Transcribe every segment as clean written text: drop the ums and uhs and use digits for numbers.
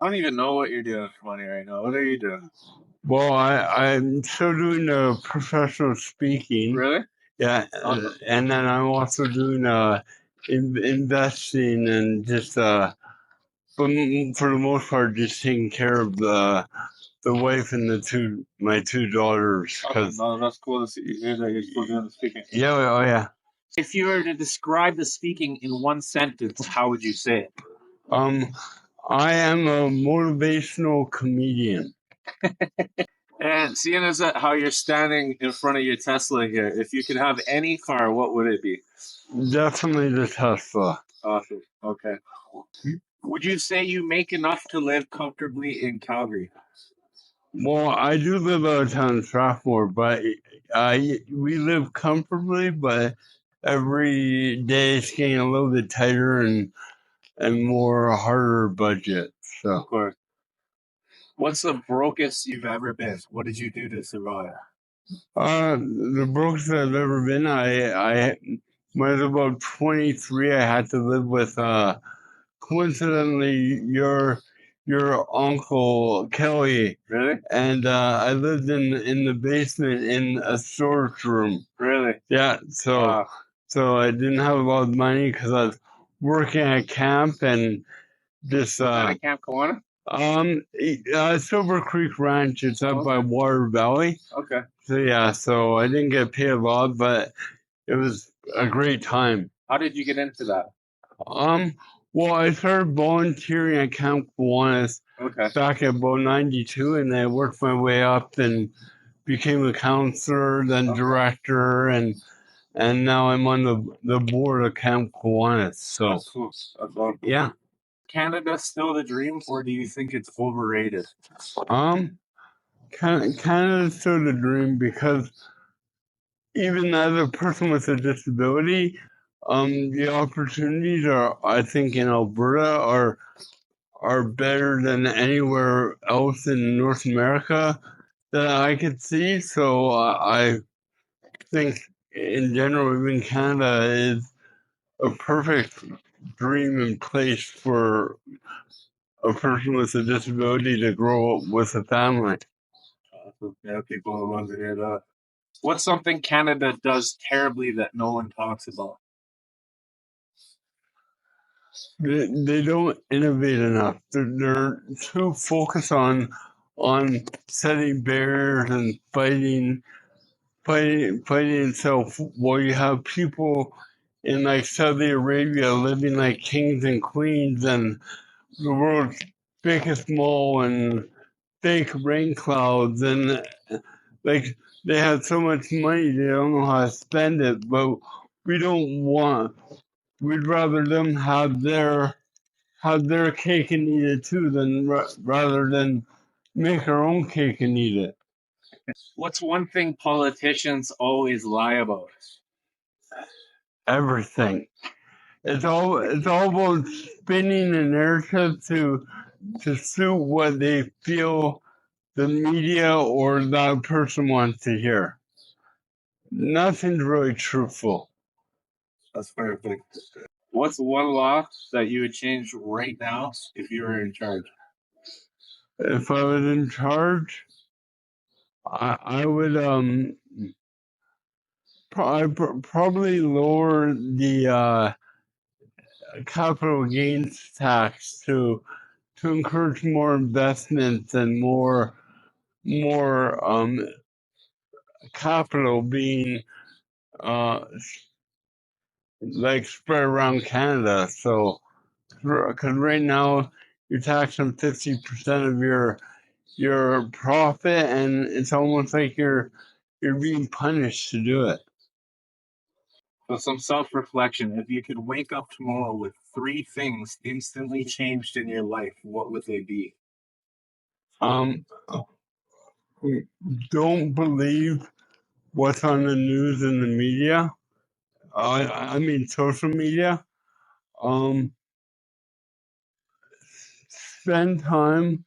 I don't even know what you're doing for money right now. What are you doing? Well, I'm still doing professional speaking. Really? Yeah, and then I'm also doing investing and just for the most part, just taking care of the wife and my two daughters. No, that's cool to see you hear that you're still doing the speaking. Yeah, oh yeah. If you were to describe the speaking in one sentence, how would you say it? I am a motivational comedian. And seeing as that how you're standing in front of your Tesla here, if you could have any car, what would it be? Definitely the Tesla. Awesome. Okay. Would you say you make enough to live comfortably in Calgary? Well, I do live out of town in Strathmore, but we live comfortably, but every day it's getting a little bit tighter and more harder budget. So, of course. What's the brokest you've ever been? What did you do to survive? The brokest I've ever been, I when I was about 23, I had to live with coincidentally your uncle Kelly. Really? And I lived in the basement in a storage room. Really? Yeah. So I didn't have a lot of money because I was working at camp and just at Camp Kelowna? Silver Creek Ranch. It's up by Water Valley. Okay. So yeah, so I didn't get paid a lot, but it was a great time. How did you get into that? Well, I started volunteering at Camp Kiwanis back at about 92, and I worked my way up and became a counselor, then director, and now I'm on the board of Camp Kiwanis. So that's cool. That's awesome. Yeah. Canada still the dream, or do you think it's overrated? Canada's still the dream because even as a person with a disability, the opportunities I think, in Alberta are better than anywhere else in North America that I could see. So I think, in general, even Canada is a perfect dream and place for a person with a disability to grow up with a family. Yeah, people love to hear that. What's something Canada does terribly that no one talks about? They don't innovate enough. They're too focused on setting barriers and fighting. So while you have people in like Saudi Arabia living like kings and queens and the world's biggest mall and fake rain clouds and like they have so much money they don't know how to spend it, but we'd rather them have their cake and eat it too than rather than make our own cake and eat it. What's one thing politicians always lie about? Everything. It's all about spinning a narrative to suit what they feel the media or that person wants to hear. Nothing's really truthful. That's perfect. What's one law that you would change right now if you were in charge? If I was in charge, I would probably lower the capital gains tax to encourage more investments and more capital being like spread around Canada. So, because right now you're taxing 50% of your profit, and it's almost like you're being punished to do it. So some self-reflection. If you could wake up tomorrow with 3 things instantly changed in your life, what would they be? Don't believe what's on the news and the media. I mean social media. Spend time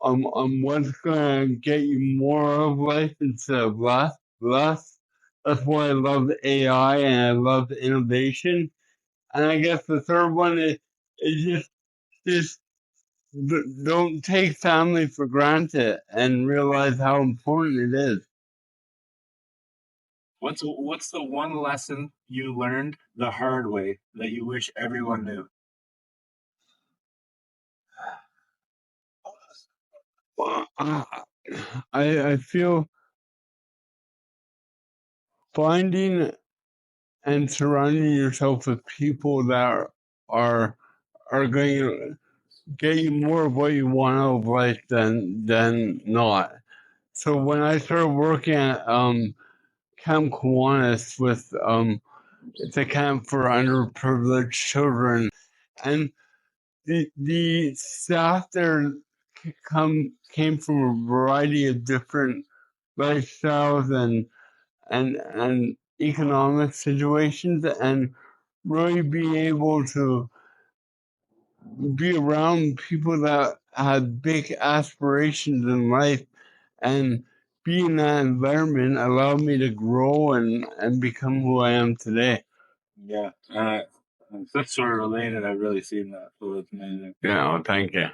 on what's gonna get you more of life instead of less. That's why I love AI and I love innovation. And I guess the third one is just don't take family for granted and realize how important it is. What's the one lesson you learned the hard way that you wish everyone knew? Well, I feel finding and surrounding yourself with people that are going to get you more of what you want out of life than not. So when I started working at Camp Kiwanis with it's a camp for underprivileged children, and the staff there came from a variety of different lifestyles and economic situations, and really be able to be around people that had big aspirations in life and be in that environment allowed me to grow and become who I am today. Yeah, that's sort of related. I've really seen that. So it's amazing. Yeah, well, thank you.